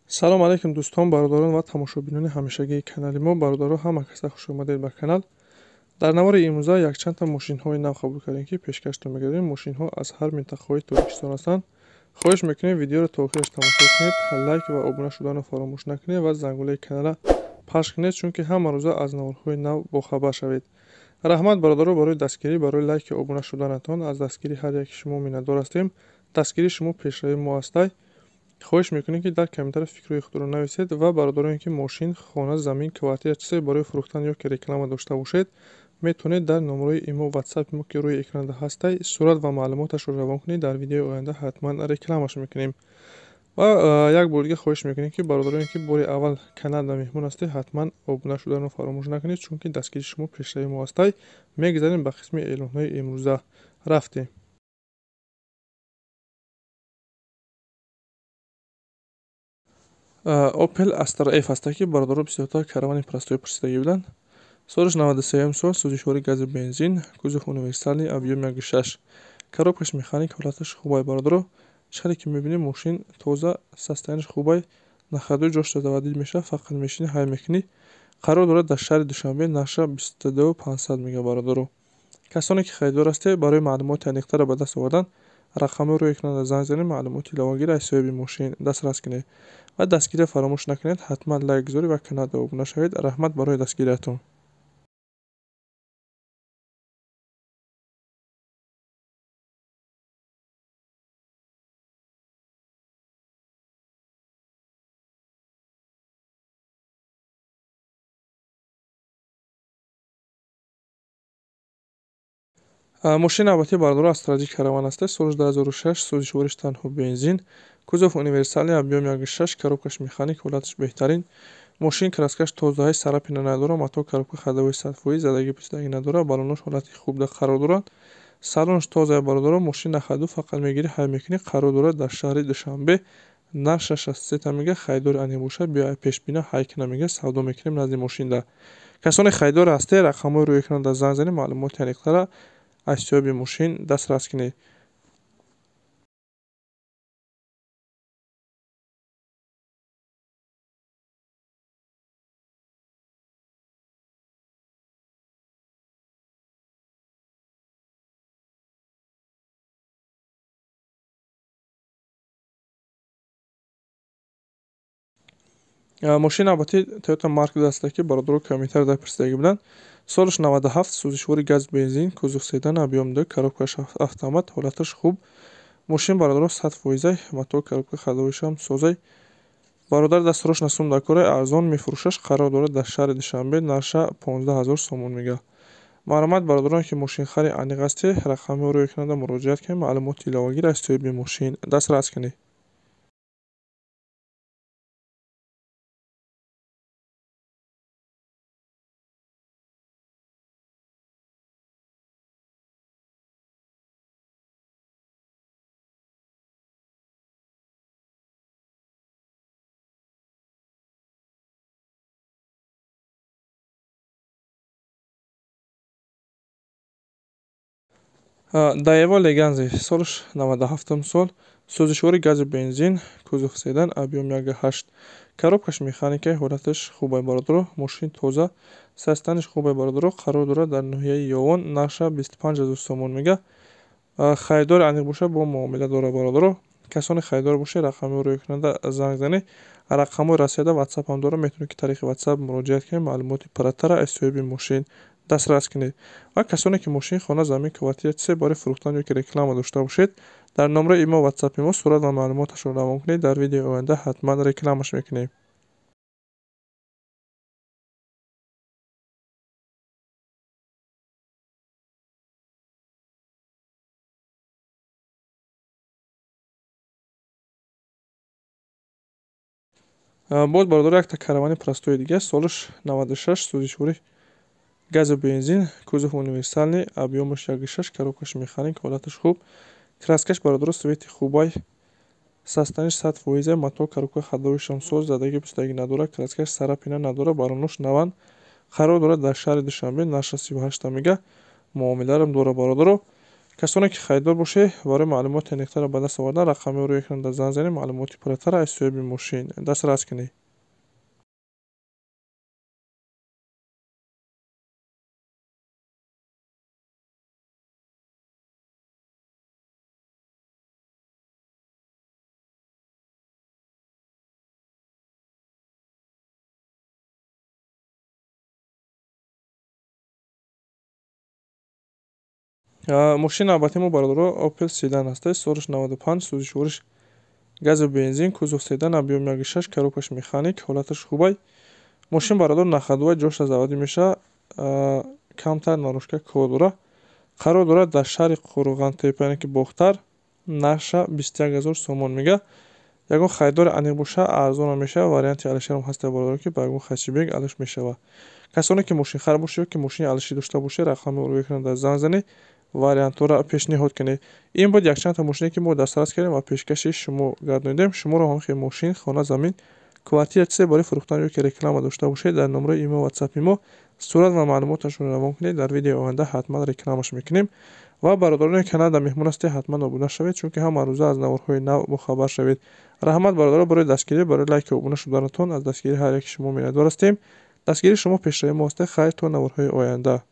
салом алайкум дӯстон, бародарон ва тамошобинони ҳамешагии канали мо. Бародаро ҳама каса хушомадед ба канал. Дар навори имрӯза якчандта мошинҳои нав қабул кардем, ки пешкаштон мегардем. Мошинҳо аз ҳар минтақаҳои Тоҷикистон ҳастанд. хоҳиш мекунем видеоро то охираш тамошо кунед, лайк ва обуна шуданро фаромӯш накунед ва зангулаи канала пахш кунед, чунки ҳама рӯза аз наворҳои нав бохабар шавед. раҳмат бародаро барои дастгирӣ, барои лайки обуна шуданатон. Аз дастгирии ҳар яки шумо миннатдор ҳастем. Дастгирии шумо пешрави мо ҳастай. хоҳиш мекунем ки дар комментария фикрҳои худро нависед ва бародароне ки мошин, хона, замин, квартира чизе барои фурӯхтан ё ки реклама дошта бошед, метавонед дар номерои имо ватсапи мо ки рӯи экранда ҳастай сурат ва маълумоташро равон кунед. Дар видеои оянда ҳатман рекламаш мекунем. ва як бор дига хоҳиш мекунем ки бародароне ки бори аввал каналда меҳмон ҳастед, ҳатман обуна шуданро фаромӯш накунед, чунки дастгирии шумо пешрави мо ҳастай. Мегзарем ба қисми эълонҳои имрӯза. рафтем. Opel Astra F ҳаста, ки бародаро бисёртар каравани простой пурсидагӣ буданд. Солиш 93 сол, сӯзишвори гази бензин, кузов универсалӣ, объем 1.6, коробкаш механик, ҳолаташ хубай бародаро. чаре ки мебинем мошин тоза, состояниш хубай, на ходу ҷошта заводид мешавад, фақат мешини ҳай мекунӣ. қарор дорад дар шаҳри Душанбе, нақша 22500 мега бародаро. касоне ки харидор ҳастед, барои маълумоти аниқтара ба даст овардан рақамҳои рӯи экранда занг занед, маълумоти иловагиро аз соҳиби мошин дастрас кунед ва дастгирия фаромӯш накунед. ҳатман лайк гузоред ва каналда обуна шавед. раҳмат барои дастгириятон. мошин албатта бародаро аз таҷик караван аст. солиш 2006, сӯзишвориш танҳо бензин, кузов универсалӣ, объем 1.6, коробкаш механик, ҳолаташ беҳтарин. мошин краскаш тозаҳай, сарапина надора, мато коробка ходовой 100%, задагӣ писдагӣ надора, баллонош ҳолати хубда қарор дорад. салонаш тоза бародаро. мошин на ходу, фақат мегирӣ ҳай мекунӣ. қарор дорад дар шаҳри Душанбе, нарша 63 мега. хайдори ани бошад, биё пешбина ҳай кина мега. савдо мекунем назди мошинда. касоне хайдор ҳастед, рақамҳои рӯи экран дар занг занед, маълумоти аниқтара аз соҳиби мошин дастрас кунед. мошин албатта Toyota Mark II аст, ки бародаро комментар дар пурсидагӣ буданд. солиш 97, сӯзишвори газ бензин, кузов седан, объем 2, коробкаш автомат, ҳолаташ хуб. мошин бародаро 100%, мато коробка ходовойшам созай. бародар дастрош насум дар кора, арзон мефурӯшаш. қарор дорад дар шаҳри Душанбе, нарша 15000 сомон мега. маълумат бародароне ки мошинхари аниқ ҳастед, рақамҳои рӯи экранда муроҷиат кунед, маълумоти иловагиро аз соҳиби мошин дастрас кунед. Daewoo Leganzi, солиш 97 сол, сӯзишвори гази бензин, кузов седан, объем 1.8, коробкаш механикаи, ҳолаташ хубай бародаро. мошин тоза, состояниш хубай бародаро. қарор дорад дар ноҳияи Ёвон, нақша 25000 сомон мега. харидори аниқ бошад, бо муомила дорад бародаро. касоне харидор бошед, рақамҳои рӯи экранда занг занед. рақамҳои расида ватсапам дорам, метавонед ки тариқи ватсап муроҷиат кунед, маълумоти пурратара аз соҳиби мошин дастрас кунед. ва касоне ки мошин, хона, замин, квартира чизе барои фурӯхтан ё ки реклама дошта бошед, дар номерои имо ватсапи мо сурат ва маълумоташро равон кунед. дар видеои оянда ҳатман рекламаш мекунем. боз бародаро якта каравани простои дига, солиш 96, сӯзишвори гази бензин, кузов универсалӣ, объемаш 1.6, коробкаш механик, ҳолаташ хуб. краскаш бародаро свети хубай, состояниш 100%, мато коробка ходовойшам соз, задагӣ писдагӣ надорад, краскаш сарапина надорад, баллонош 90. қарор дорад дар шаҳри Душанбе, нарша 38 мега. муомиларам дорад бародаро. касоне ки харидор бошед барои маълумоти аниқтара ба даст овардан рақами рӯи экран дар зан занед, маълумоти пурратара аз соҳиби мошин дастрас кунед. мошин албатта мо бародаро Opel Sedan ҳастаст. Солиш 95, сӯзишвориш газу бензин, кузов седан, объём 1.6, коробкаш механик, ҳолаташ хубай. мошин бародаро нахадува ҷошта заводӣ меша, камтар нарӯшка кор дора. қарор дорад дар шаҳри Қурғантепа, яъне ки Бохтар, нарша 21000 сомон мега. ягон харидори аниқ боша арзон мешава. варианти алишерам ҳаста бародаро ки ба ягон хачибек алиш мешава. касоне ки мошин хар бошед ё ки мошини алишӣ дошта бошед, рақами рӯи экран дар зан занед, вариантҳоро пешниҳод кунед. ин буд якчанд та мошине ки мо дастрас кардем ва пешкаши шумо гардонидем. шуморо ҳамахи мошин, хона, замин, квартира чизе барои фурӯхтан ё ки реклама дошта бошед, дар номраи имо ватсапи мо сурат ва маълумоташро равон кунед. дар видеои оянда ҳатман рекламаш мекунем. ва бародарони каналда меҳмон ҳастед, ҳатман обуна шавед, чунки ҳама рӯза аз наворҳои нав бохабар шавед. раҳмат бародаро барои дастгирӣ, барои лайки обуна шуданатон. аз дастгирии ҳар яки шумо миннатдор ҳастем. дастгирии шумо пешраи мо ҳастед. хайр то наворҳои оянда.